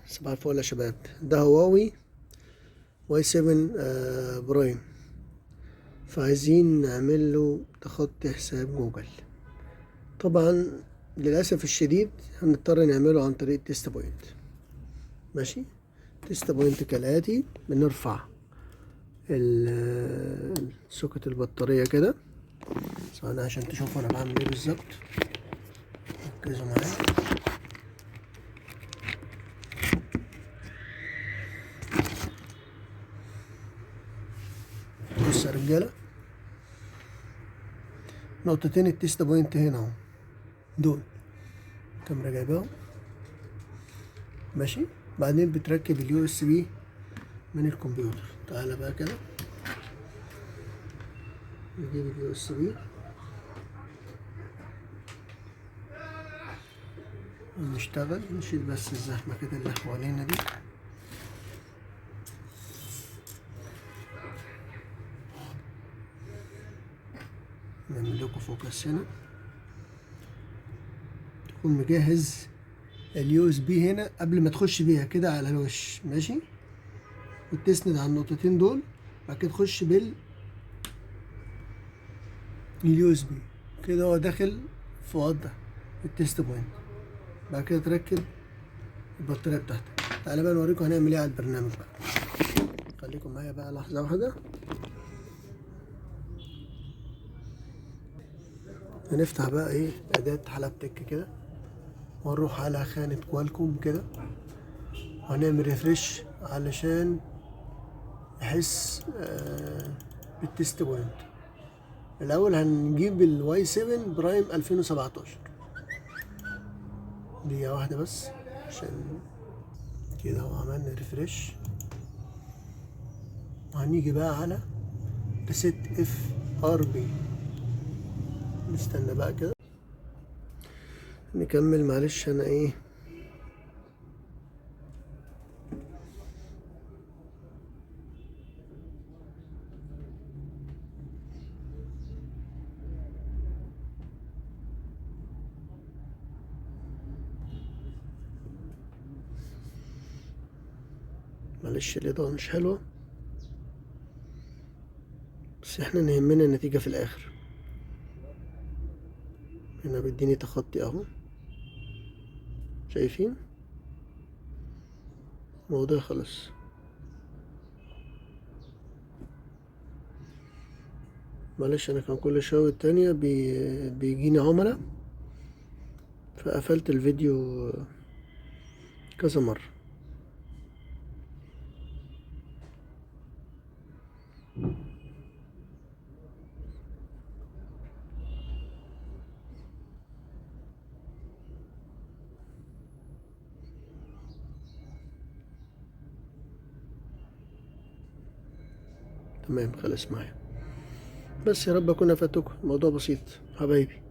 صباح الفل يا شباب. ده هواوي واي 7 برايم، فعايزين نعمل له تخطي حساب جوجل. طبعا للأسف الشديد هنضطر نعمله عن طريق تيست بوينت. ماشي، تيست بوينت كالآتي: بنرفع سوكت البطارية كده. ثواني عشان تشوفوا أنا بعمل ايه بالظبط، ركزوا معايا. بص يا رجالة، نقطتين التيست بوينت هنا اهو، دول الكاميرا جايباهم. ماشي، بعدين بتركب اليو اس بي من الكمبيوتر. تعالى بقى كده نجيب اليو اس بي ونشتغل. نشيل بس الزحمة كده اللي حوالينا دي. نعمل لكم فوكس هنا، تكون مجهز اليو اس بي هنا قبل ما تخش بيها كده على الوش. ماشي، وتسند على النقطتين دول، بعد كده تخش اليو اس بي كده، هو داخل في وضع التيست بوينت. بعد كده تركب البطارية بتاعتك. تعالى بقى نوريكم هنعمل ايه على البرنامج بقى. خليكم معايا بقى لحظة واحدة. هنفتح بقى ايه أداة حلب تك كده، ونروح على خانة كوالكوم كده، وهنعمل ريفريش علشان نحس بالتيست بوينت. الأول هنجيب الواي 7 برايم 2017. دقيقة واحدة بس عشان كده اهو عملنا ريفريش. وهنيجي بقى على ريست اف ار بي. نستنى بقى كده نكمل. معلش انا ايه معلش الإضاءة مش حلوة، بس احنا يهمنا النتيجة في الآخر. هنا بيديني تخطي اهو، شايفين الموضوع خلص. معلش انا كان كل شوية والتانية بيجيني عملاء، فقفلت الفيديو كذا مرة. تمام، خلص معايا. بس يا رب اكون افدتكم، الموضوع بسيط حبايبي.